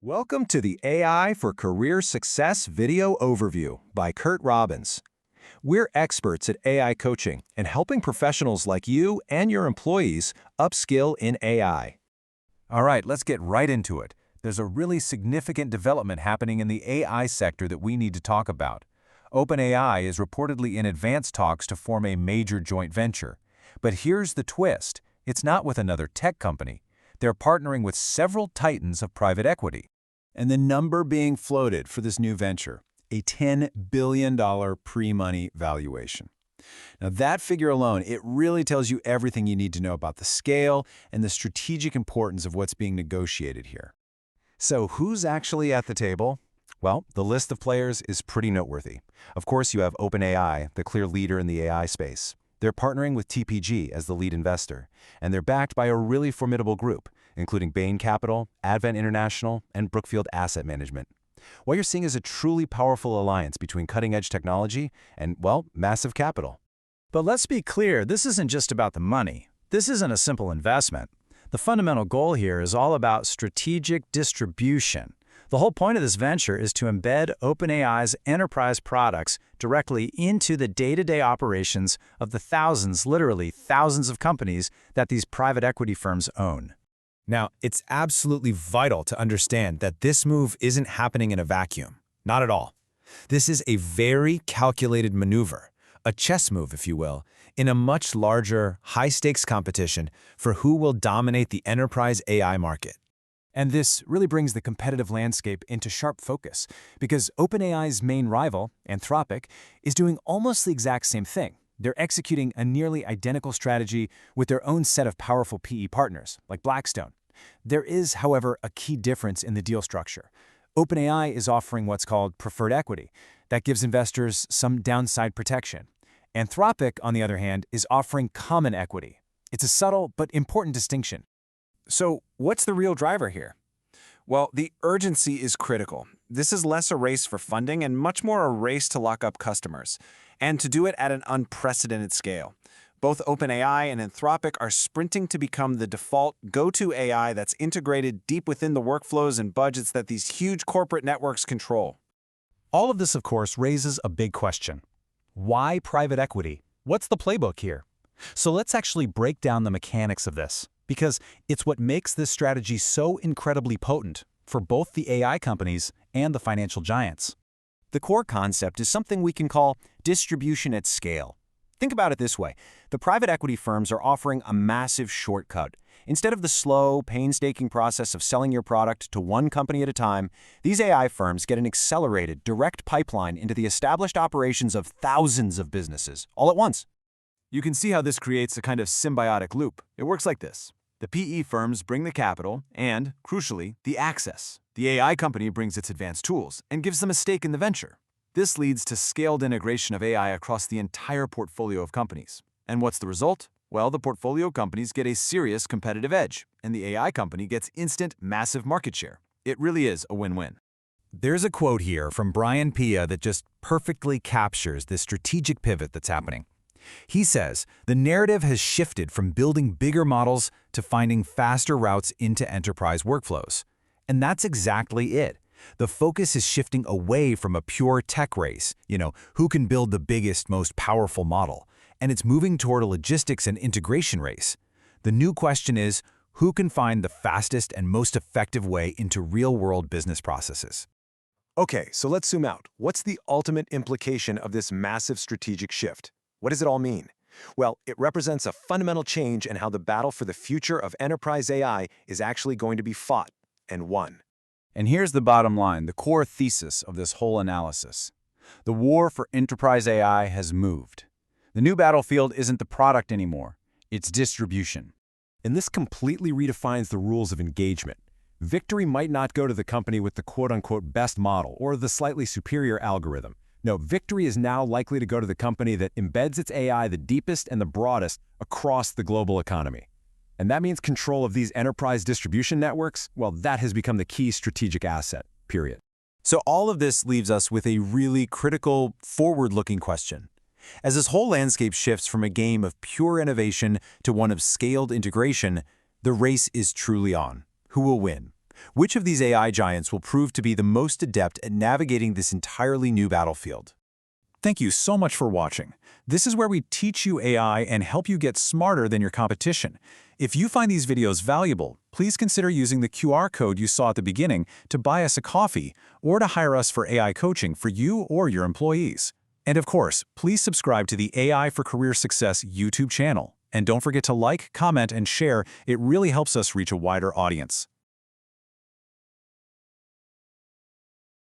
Welcome to the AI for Career Success video overview by Curt Robbins. We're experts at AI coaching and helping professionals like you and your employees upskill in AI. All right, let's get right into it. There's a really significant development happening in the AI sector that we need to talk about. OpenAI is reportedly in advanced talks to form a major joint venture. But here's the twist. It's not with another tech company. They're partnering with several titans of private equity. And the number being floated for this new venture, a $10 billion pre-money valuation. Now that figure alone, it really tells you everything you need to know about the scale and the strategic importance of what's being negotiated here. So who's actually at the table? Well, the list of players is pretty noteworthy. Of course, you have OpenAI, the clear leader in the AI space. They're partnering with TPG as the lead investor, and they're backed by a really formidable group, including Bain Capital, Advent International, and Brookfield Asset Management. What you're seeing is a truly powerful alliance between cutting-edge technology and, well, massive capital. But let's be clear, this isn't just about the money. This isn't a simple investment. The fundamental goal here is all about strategic distribution. The whole point of this venture is to embed OpenAI's enterprise products directly into the day-to-day operations of the thousands, literally thousands of companies that these private equity firms own. Now, it's absolutely vital to understand that this move isn't happening in a vacuum. Not at all. This is a very calculated maneuver, a chess move, if you will, in a much larger, high-stakes competition for who will dominate the enterprise AI market. And this really brings the competitive landscape into sharp focus, because OpenAI's main rival, Anthropic, is doing almost the exact same thing. They're executing a nearly identical strategy with their own set of powerful PE partners, like Blackstone. There is, however, a key difference in the deal structure. OpenAI is offering what's called preferred equity. That gives investors some downside protection. Anthropic, on the other hand, is offering common equity. It's a subtle but important distinction. So, what's the real driver here? Well, the urgency is critical. This is less a race for funding and much more a race to lock up customers, and to do it at an unprecedented scale. Both OpenAI and Anthropic are sprinting to become the default go-to AI that's integrated deep within the workflows and budgets that these huge corporate networks control. All of this, of course, raises a big question. Why private equity? What's the playbook here? So let's actually break down the mechanics of this, because it's what makes this strategy so incredibly potent for both the AI companies and the financial giants. The core concept is something we can call distribution at scale. Think about it this way. The private equity firms are offering a massive shortcut. Instead of the slow, painstaking process of selling your product to one company at a time, these AI firms get an accelerated, direct pipeline into the established operations of thousands of businesses, all at once. You can see how this creates a kind of symbiotic loop. It works like this. The PE firms bring the capital and, crucially, the access. The AI company brings its advanced tools and gives them a stake in the venture. This leads to scaled integration of AI across the entire portfolio of companies. And what's the result? Well, the portfolio companies get a serious competitive edge, and the AI company gets instant, massive market share. It really is a win-win. There's a quote here from Brian Pia that just perfectly captures this strategic pivot that's happening. He says, the narrative has shifted from building bigger models to finding faster routes into enterprise workflows. And that's exactly it. The focus is shifting away from a pure tech race, who can build the biggest, most powerful model, and it's moving toward a logistics and integration race. The new question is, who can find the fastest and most effective way into real-world business processes? Okay, so let's zoom out. What's the ultimate implication of this massive strategic shift? What does it all mean? Well, it represents a fundamental change in how the battle for the future of enterprise AI is actually going to be fought and won. And here's the bottom line, the core thesis of this whole analysis. The war for enterprise AI has moved. The new battlefield isn't the product anymore, it's distribution. And this completely redefines the rules of engagement. Victory might not go to the company with the quote-unquote best model or the slightly superior algorithm. No, victory is now likely to go to the company that embeds its AI the deepest and the broadest across the global economy. And that means control of these enterprise distribution networks. Well, that has become the key strategic asset, period. So all of this leaves us with a really critical, forward-looking question. As this whole landscape shifts from a game of pure innovation to one of scaled integration, the race is truly on. Who will win? Which of these AI giants will prove to be the most adept at navigating this entirely new battlefield? Thank you so much for watching. This is where we teach you AI and help you get smarter than your competition. If you find these videos valuable, please consider using the QR code you saw at the beginning to buy us a coffee or to hire us for AI coaching for you or your employees. And of course, please subscribe to the AI for Career Success YouTube channel. And don't forget to like, comment, and share. It really helps us reach a wider audience.